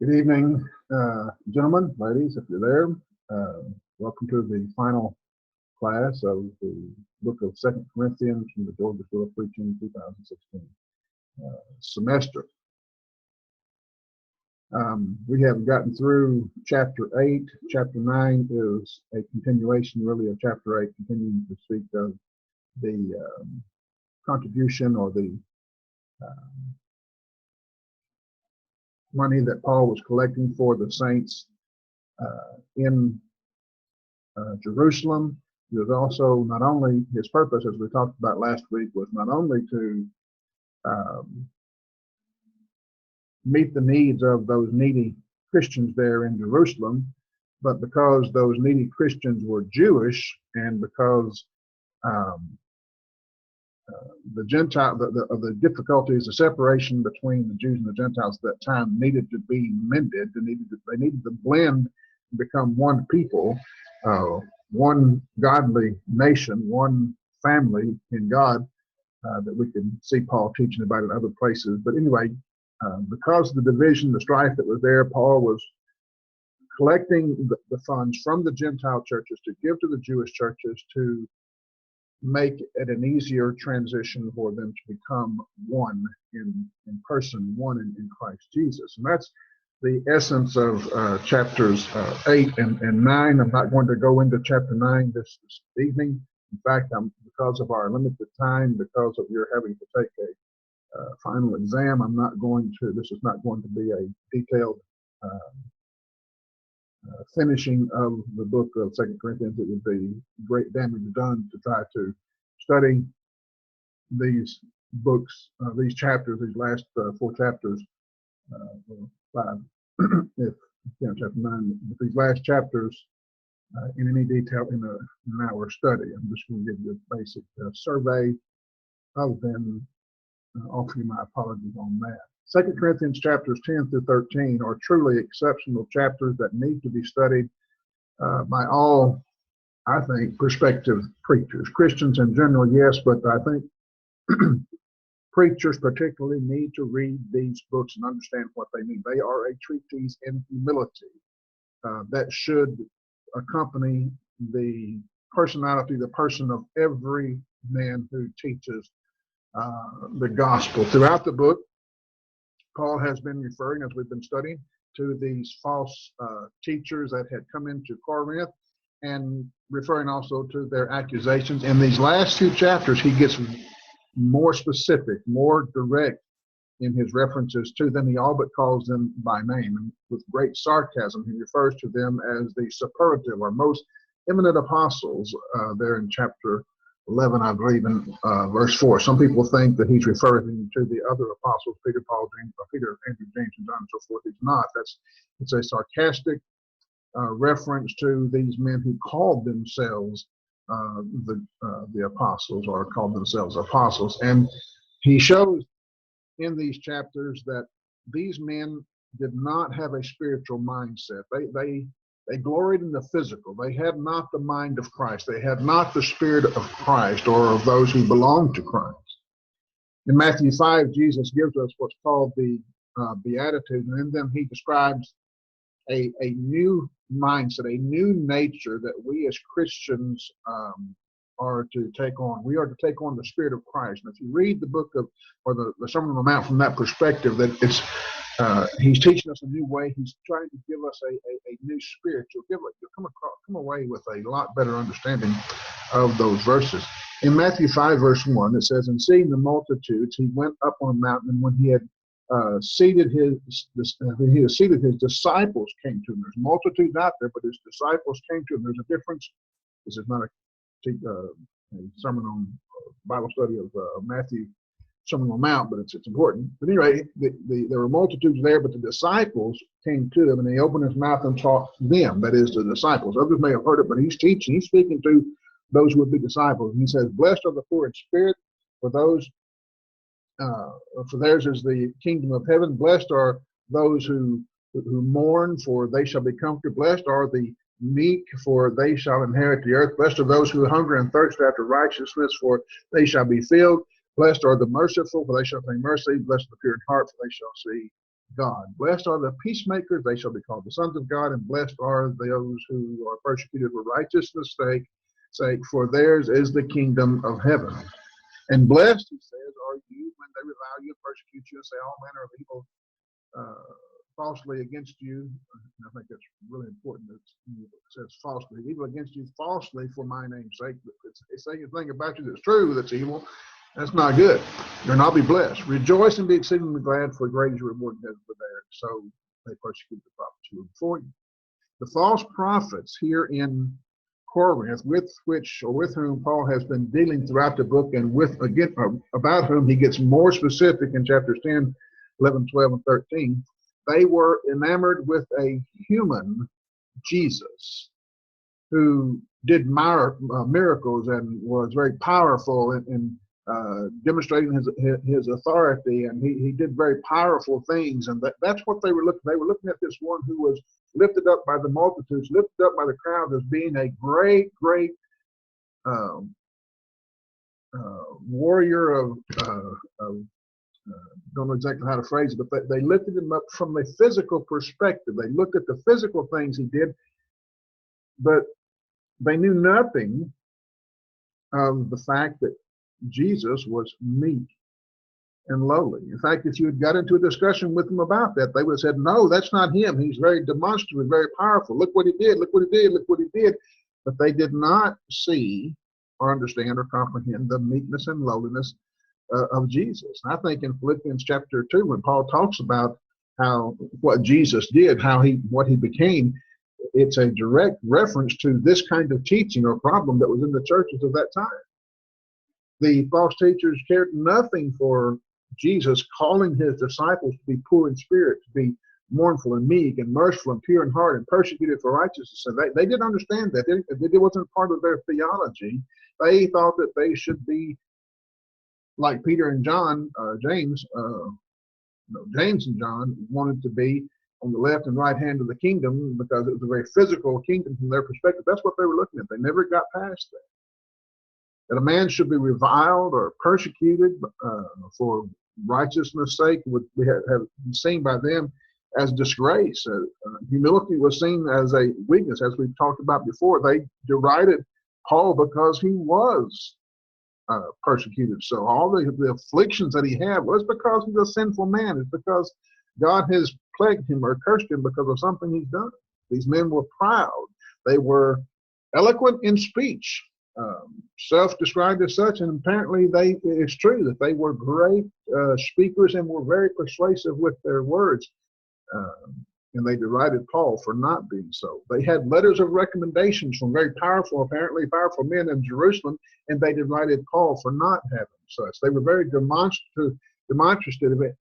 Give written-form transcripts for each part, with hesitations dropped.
Good evening, gentlemen, ladies, if you're there. Welcome to the final class of the book of 2 Corinthians from the Georgia School of Preaching 2016 semester. We have gotten through chapter 8. Chapter 9 is a continuation, really, of chapter 8, continuing to speak of the contribution or the money that Paul was collecting for the saints in Jerusalem. It was also not only his purpose, as we talked about last week, was not only to meet the needs of those needy Christians there in Jerusalem, but because those needy Christians were Jewish, and because the Gentile, the difficulties, the separation between the Jews and the Gentiles at that time needed to be mended. They needed to blend and become one people, one godly nation, one family in God, that we can see Paul teaching about in other places. But anyway, because of the division, the strife that was there, Paul was collecting the funds from the Gentile churches to give to the Jewish churches to make it an easier transition for them to become one in person, one in Christ Jesus. And that's the essence of chapters 8 and 9. I'm not going to go into chapter 9 this evening. In fact, because of our limited time, because of your having to take a final exam, this is not going to be a detailed finishing of the book of 2 Corinthians. It would be great damage done to try to study these books, these chapters, these last 4 chapters, 5, if chapter 9, but these last chapters in any detail in an hour study. I'm just going to give you a basic survey of them, offer you my apologies on that. 2 Corinthians chapters 10 through 13 are truly exceptional chapters that need to be studied by all, I think, prospective preachers. Christians in general, yes, but I think preachers particularly need to read these books and understand what they mean. They are a treatise in humility that should accompany the personality, the person of every man who teaches the gospel. Throughout the book, Paul has been referring, as we've been studying, to these false teachers that had come into Corinth, and referring also to their accusations. In these last 2 chapters, he gets more specific, more direct in his references to them. He all but calls them by name, and with great sarcasm, he refers to them as the superlative or most eminent apostles there in chapter 11, I believe, in verse 4. Some people think that he's referring to the other apostles, Peter, Paul, James, Peter, Andrew, James, and John, and so forth. He's not. It's a sarcastic reference to these men who called themselves the apostles, or called themselves apostles. And he shows in these chapters that these men did not have a spiritual mindset. They gloried in the physical. They had not the mind of Christ. They had not the spirit of Christ, or of those who belong to Christ. In Matthew 5, Jesus gives us what's called the Beatitudes, and in them he describes a new mindset, a new nature that we as Christians are to take on. We are to take on the Spirit of Christ. And if you read the book of, or the Sermon on the Mount from that perspective, that it's he's teaching us a new way. He's trying to give us a new spirit. You'll come away with a lot better understanding of those verses. In Matthew 5, verse 1, it says, "And seeing the multitudes, he went up on a mountain, and when he had seated his disciples came to him." There's multitudes out there, but his disciples came to him. There's a difference. This is not a sermon on Bible study of Matthew Sermon on the Mount, but it's important. But anyway, there were multitudes there, but the disciples came to him, and he opened his mouth and taught them, that is, the disciples. Others may have heard it, but he's teaching. He's speaking to those who would be disciples. And he says, "Blessed are the poor in spirit, for theirs is the kingdom of heaven. Blessed are those who mourn, for they shall be comforted. Blessed are the meek, for they shall inherit the earth. Blessed are those who hunger and thirst after righteousness, for they shall be filled. Blessed are the merciful, for they shall obtain mercy. Blessed are the pure in heart, for they shall see God. Blessed are the peacemakers, they shall be called the sons of God, and blessed are those who are persecuted for righteousness' sake, for theirs is the kingdom of heaven. And blessed, he says, are you when they revile you and persecute you and say all manner of evil falsely against you. And I think that's really important. It says falsely, evil against you falsely for my name's sake. It's saying a thing about you that's true, that's evil. That's not good. You'll not be blessed. Rejoice and be exceedingly glad, for great is your reward in heaven for there. So they persecuted the prophets who were before you. The false prophets here in Corinth, with whom Paul has been dealing throughout the book, and about whom he gets more specific in chapters 10, 11, 12, and 13, they were enamored with a human Jesus who did miracles and was very powerful in demonstrating his authority, and he did very powerful things, and that's what they were looking. They were looking at this one who was lifted up by the multitudes, lifted up by the crowd as being a great warrior of don't know exactly how to phrase it, but they lifted him up from a physical perspective. They looked at the physical things he did, but they knew nothing of the fact that Jesus was meek and lowly. In fact, if you had got into a discussion with them about that, they would have said, no, that's not him. He's very demonstrative, very powerful. Look what he did, look what he did, look what he did. But they did not see or understand or comprehend the meekness and lowliness of Jesus. And I think in Philippians chapter 2, when Paul talks about what Jesus did, what he became, it's a direct reference to this kind of teaching or problem that was in the churches of that time. The false teachers cared nothing for Jesus calling his disciples to be poor in spirit, to be mournful and meek and merciful and pure in heart and persecuted for righteousness. And they didn't understand that. It wasn't part of their theology. They thought that they should be like Peter and John, James and John wanted to be on the left and right hand of the kingdom, because it was a very physical kingdom from their perspective. That's what they were looking at. They never got past that. That a man should be reviled or persecuted for righteousness' sake we have seen by them as disgrace. Humility was seen as a weakness, as we've talked about before. They derided Paul because he was persecuted. So all the afflictions that he had was because he's a sinful man. It's because God has plagued him or cursed him because of something he's done. These men were proud. They were eloquent in speech, self-described as such, and apparently it's true that they were great speakers and were very persuasive with their words. And they derided Paul for not being so. They had letters of recommendations from apparently powerful men in Jerusalem, and they derided Paul for not having such. They were very demonstrative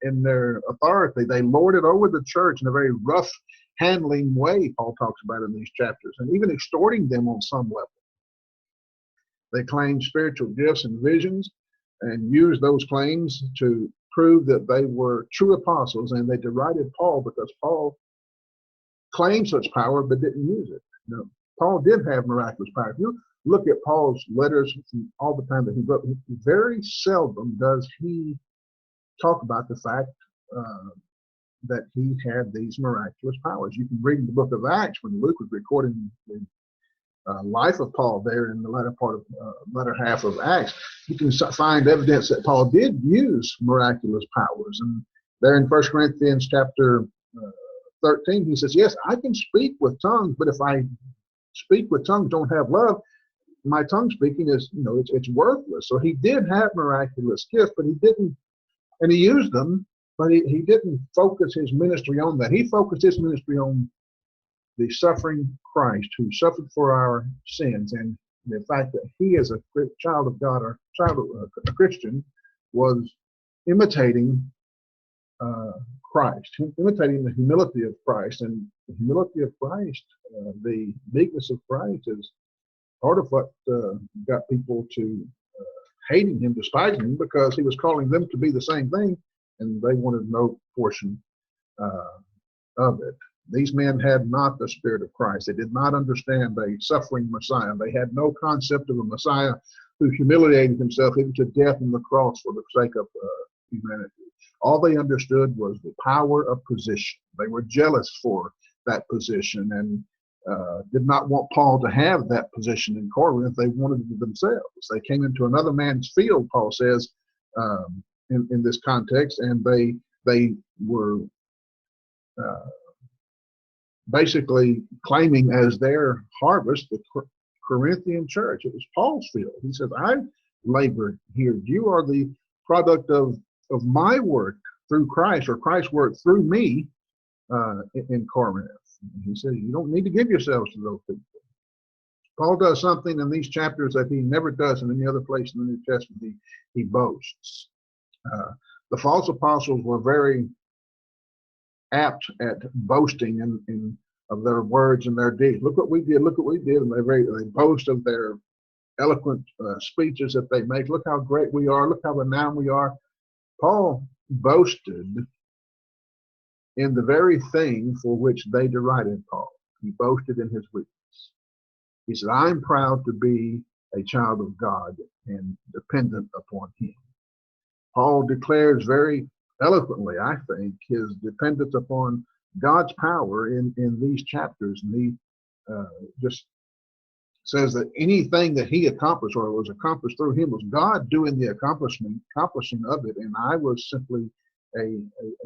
in their authority. They lorded over the church in a very rough handling way, Paul talks about in these chapters, and even extorting them on some level. They claimed spiritual gifts and visions and used those claims to prove that they were true apostles, and they derided Paul because Paul claimed such power but didn't use it. No, Paul did have miraculous power. If you look at Paul's letters from all the time that he wrote, very seldom does he talk about the fact that he had these miraculous powers. You can read in the book of Acts when Luke was recording the life of Paul there in the latter half of Acts. You can find evidence that Paul did use miraculous powers. And there in 1 Corinthians chapter 13, he says, yes, I can speak with tongues, but if I speak with tongues, don't have love, my tongue speaking is, it's worthless. So he did have miraculous gifts, but he didn't, and he used them, but he didn't focus his ministry on that. He focused his ministry on the suffering Christ who suffered for our sins, and the fact that he, as a child of God or a Christian, was imitating Christ, imitating the humility of Christ. And the humility of Christ, the meekness of Christ, is part of what got people to hating him, despising him, because he was calling them to be the same thing, and they wanted no portion of it. These men had not the Spirit of Christ. They did not understand a suffering Messiah. They had no concept of a Messiah who humiliated himself even to death on the cross for the sake of humanity. All they understood was the power of position. They were jealous for that position and did not want Paul to have that position in Corinth. They wanted it themselves. They came into another man's field, Paul says, in this context, and they were basically claiming as their harvest the Corinthian church. It was Paul's field. He says, I labored here. You are the product of my work through Christ, or Christ's work through me in Corinth. He says, you don't need to give yourselves to those people. Paul does something in these chapters that he never does in any other place in the New Testament. He boasts. The false apostles were very apt at boasting of their words and their deeds. Look what we did. Look what we did. And they boast of their eloquent speeches that they make. Look how great we are. Look how renowned we are. Paul boasted in the very thing for which they derided Paul. He boasted in his weakness. He said, I'm proud to be a child of God and dependent upon him. Paul declares very eloquently, I think, his dependence upon God's power in these chapters. And he just says that anything that he accomplished or was accomplished through him was God doing the accomplishing of it, and I was simply a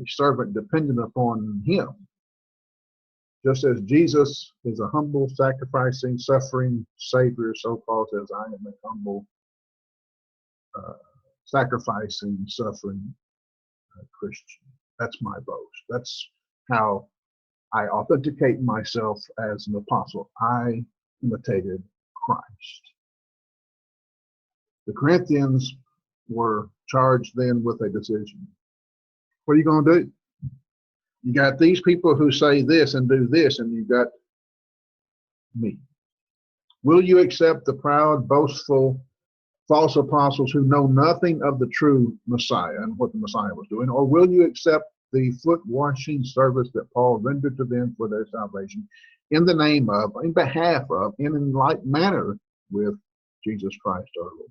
servant dependent upon him. Just as Jesus is a humble, sacrificing, suffering Savior, so Paul says, I am a humble, sacrificing, suffering Christian. That's my boast. That's how I authenticate myself as an apostle. I imitated Christ. The Corinthians were charged then with a decision. What are you going to do? You got these people who say this and do this, and you got me. Will you accept the proud, boastful, false apostles who know nothing of the true Messiah and what the Messiah was doing? Or will you accept the foot-washing service that Paul rendered to them for their salvation in the name of, in behalf of, and in like manner with Jesus Christ our Lord?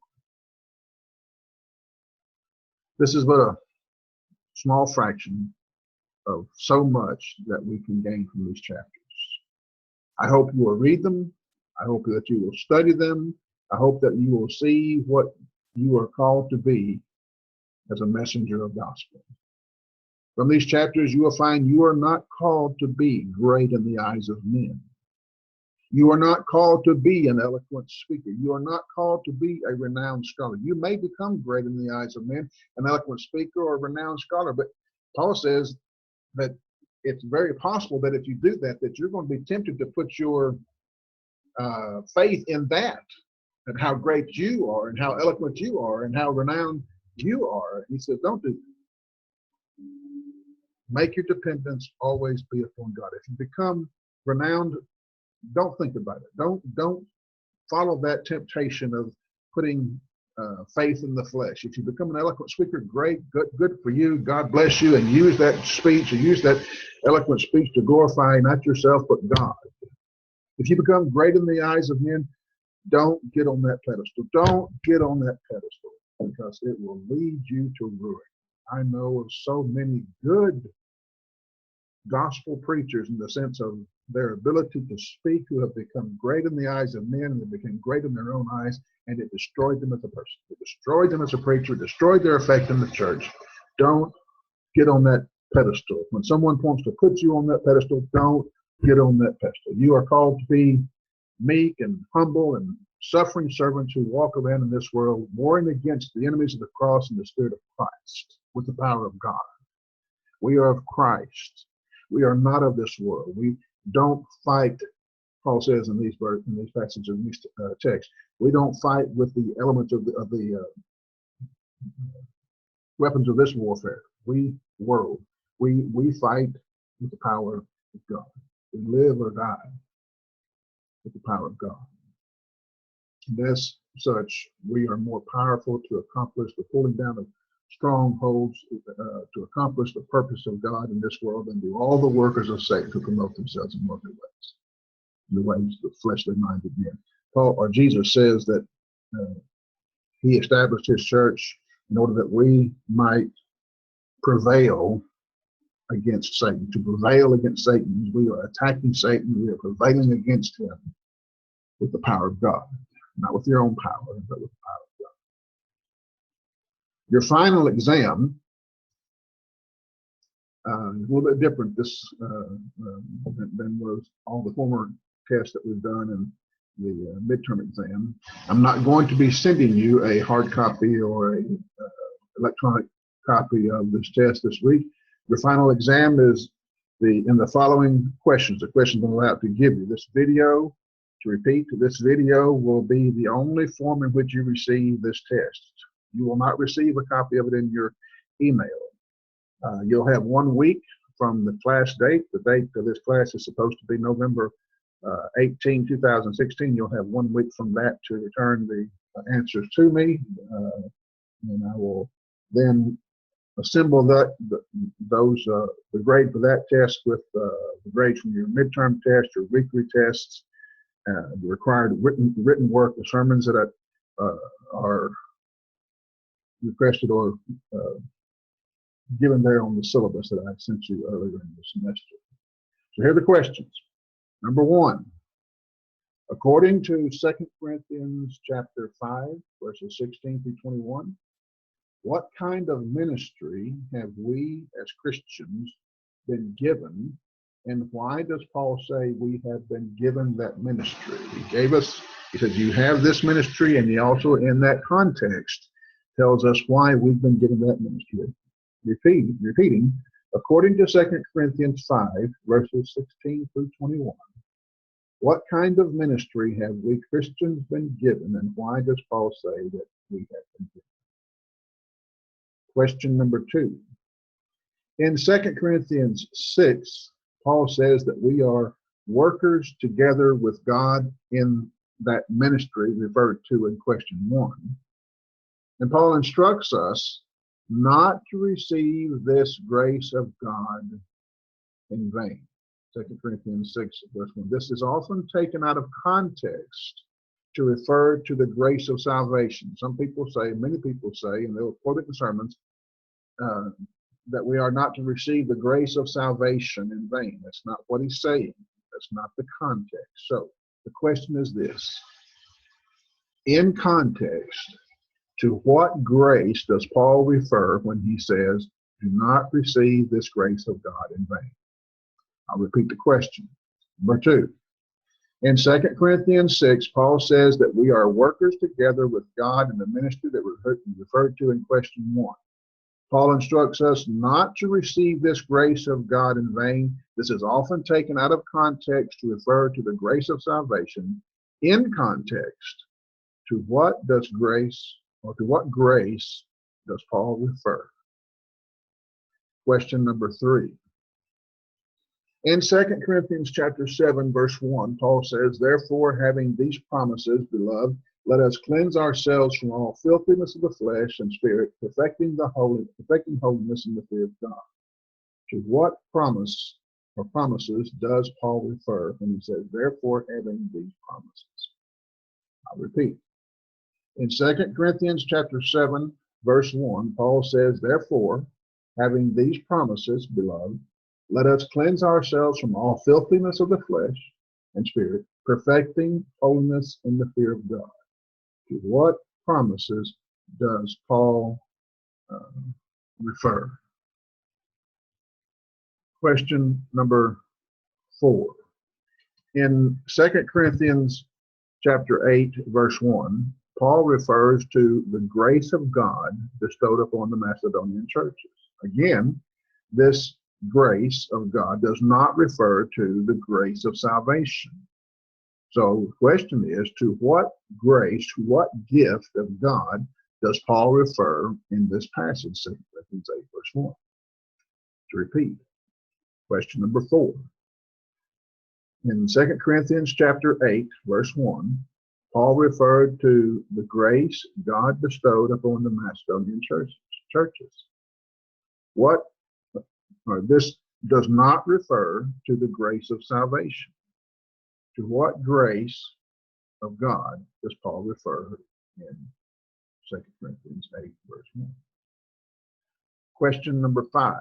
This is but a small fraction of so much that we can gain from these chapters. I hope you will read them. I hope that you will study them. I hope that you will see what you are called to be as a messenger of gospel. From these chapters, you will find you are not called to be great in the eyes of men. You are not called to be an eloquent speaker. You are not called to be a renowned scholar. You may become great in the eyes of men, an eloquent speaker or a renowned scholar, but Paul says that it's very possible that if you do that, that you're going to be tempted to put your faith in that, and how great you are, and how eloquent you are, and how renowned you are. He says, don't do that. Make your dependence always be upon God. If you become renowned, don't think about it. Don't follow that temptation of putting faith in the flesh. If you become an eloquent speaker, great, good for you. God bless you, and use that speech, or use that eloquent speech to glorify not yourself but God. If you become great in the eyes of men, don't get on that pedestal. Don't get on that pedestal, because it will lead you to ruin. I know of so many good gospel preachers in the sense of their ability to speak who have become great in the eyes of men, and they became great in their own eyes, and it destroyed them as a person. It destroyed them as a preacher, destroyed their effect in the church. Don't get on that pedestal. When someone wants to put you on that pedestal, don't get on that pedestal. You are called to be meek and humble and suffering servants who walk around in this world warring against the enemies of the cross and the Spirit of Christ with the power of God. We are of Christ. We are not of this world. We don't fight, Paul says in these passages, in these texts, we don't fight with the elements of the weapons of this warfare. We fight with the power of God. We live or die with the power of God. And as such, we are more powerful to accomplish the pulling down of strongholds, to accomplish the purpose of God in this world, and do all the workers of Satan who promote themselves in worldly ways, in the ways of fleshly minded men. Jesus says that he established his church in order that we might prevail against Satan. To prevail against Satan, we are attacking Satan. We are prevailing against him with the power of God, not with your own power, but with the power of God. Your final exam is a little bit different than was all the former tests that we've done in the midterm exam. I'm not going to be sending you a hard copy or a electronic copy of this test this week. Your final exam is in the following questions. The questions I'm allowed to give you. This video, to repeat, this video will be the only form in which you receive this test. You will not receive a copy of it in your email. You'll have 1 week from the class date. The date of this class is supposed to be November 18, 2016. You'll have 1 week from that to return the answers to me, and I will then assemble the grade for that test with the grades from your midterm test, your weekly tests, the required written work, the sermons that are requested or given there on the syllabus that I sent you earlier in the semester. So here are the questions. Number 1, according to 2 Corinthians chapter 5, verses 16 through 21, what kind of ministry have we as Christians been given, and why does Paul say we have been given that ministry? He says, you have this ministry, and he also, in that context, tells us why we've been given that ministry. Repeating, according to 2 Corinthians 5, verses 16 through 21, what kind of ministry have we Christians been given, and why does Paul say that we have been given? Question number 2. In 2 Corinthians 6, Paul says that we are workers together with God in that ministry referred to in question 1. And Paul instructs us not to receive this grace of God in vain. 2 Corinthians 6, verse 1. This is often taken out of context to refer to the grace of salvation. Some people say, many people say, and they'll quote it in sermons, that we are not to receive the grace of salvation in vain. That's not what he's saying. That's not the context. So the question is this. In context, to what grace does Paul refer when he says, do not receive this grace of God in vain? I'll repeat the question. Number 2. In 2 Corinthians 6, Paul says that we are workers together with God in the ministry that we referred to in question 1. Paul instructs us not to receive this grace of God in vain. This is often taken out of context to refer to the grace of salvation. In context, to what grace does Paul refer? Question number 3. In 2 Corinthians chapter 7, verse 1, Paul says, therefore, having these promises, beloved, let us cleanse ourselves from all filthiness of the flesh and spirit, perfecting holiness in the fear of God. To what promise or promises does Paul refer when he says, therefore, having these promises? I'll repeat. In 2 Corinthians chapter 7, verse 1, Paul says, therefore, having these promises, beloved, let us cleanse ourselves from all filthiness of the flesh and spirit, perfecting holiness in the fear of God. To what promises does Paul refer? Question number 4. In 2 Corinthians chapter 8, verse 1, Paul refers to the grace of God bestowed upon the Macedonian churches. Again, this grace of God does not refer to the grace of salvation. So the question is, to what grace, to what gift of God does Paul refer in this passage, 2 Corinthians 8, verse 1? To repeat, question number 4. In 2 Corinthians chapter 8, verse 1, Paul referred to the grace God bestowed upon the Macedonian churches. This does not refer to the grace of salvation. To what grace of God does Paul refer in 2 Corinthians 8, verse 1? Question number 5.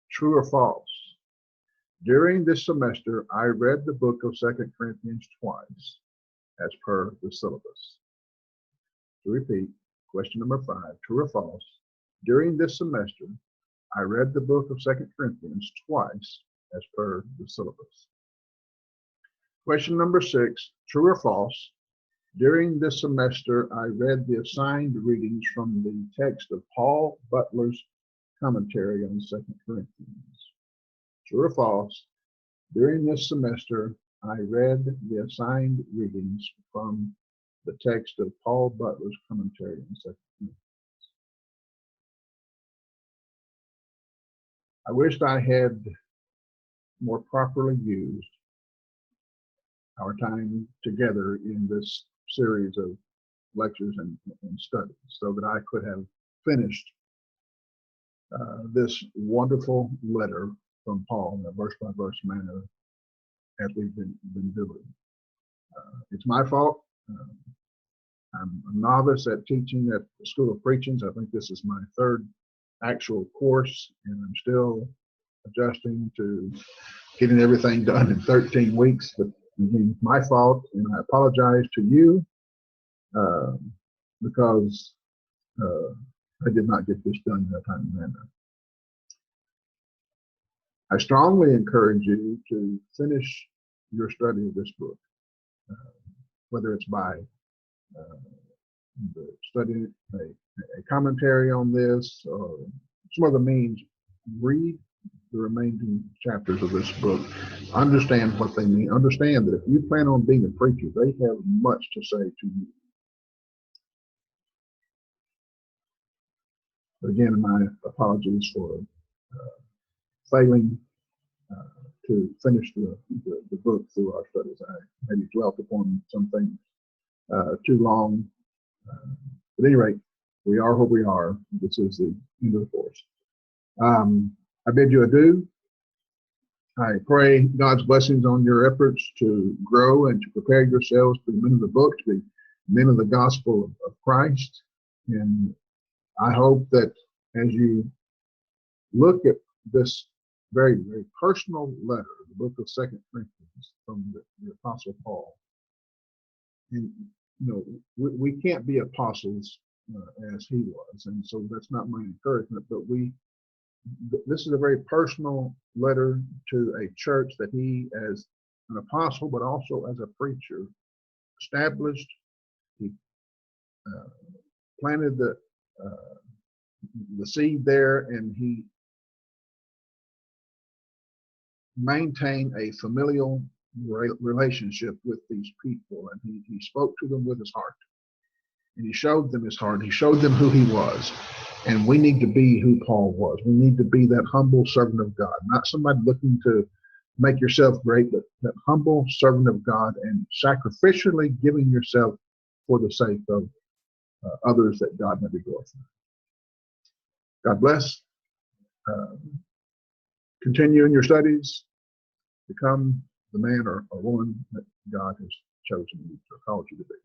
True or false? During this semester, I read the book of 2 Corinthians twice, as per the syllabus. To repeat, question number 5, true or false? During this semester, I read the book of 2 Corinthians twice, as per the syllabus. Question number 6, true or false? During this semester, I read the assigned readings from the text of Paul Butler's commentary on 2 Corinthians. True or false? During this semester, I read the assigned readings from the text of Paul Butler's commentary on 2 Corinthians. I wished I had more properly used our time together in this series of lectures and studies so that I could have finished this wonderful letter from Paul in a verse-by-verse manner as we've been doing. It's my fault. I'm a novice at teaching at the School of Preaching. I think this is my 3rd actual course, and I'm still adjusting to getting everything done in 13 weeks. But again, it's my fault, and I apologize to you because I did not get this done in a timely manner. I strongly encourage you to finish your study of this book, whether it's by studying a commentary on this or some other means. Read the remaining chapters of this book. Understand what they mean. Understand that if you plan on being a preacher, they have much to say to you. Again, my apologies for failing to finish the book through our studies. I maybe dwelt upon some things too long. At any rate, we are where we are. This is the end of the course. I bid you adieu. I pray God's blessings on your efforts to grow and to prepare yourselves to be men of the book, to be men of the gospel of Christ. And I hope that as you look at this very, very personal letter, the book of 2 Corinthians from the Apostle Paul, and we can't be apostles as he was, and so that's not my encouragement, but this is a very personal letter to a church that he, as an apostle, but also as a preacher, established. He planted the seed there, and he maintained a familial relationship with these people, and he spoke to them with his heart, and he showed them his heart. He showed them who he was, and we need to be who Paul was. We need to be that humble servant of God, not somebody looking to make yourself great, but that humble servant of God and sacrificially giving yourself for the sake of others, that God may be glorified. God bless. Continue in your studies. Become the man or woman that God has chosen you or called you to be.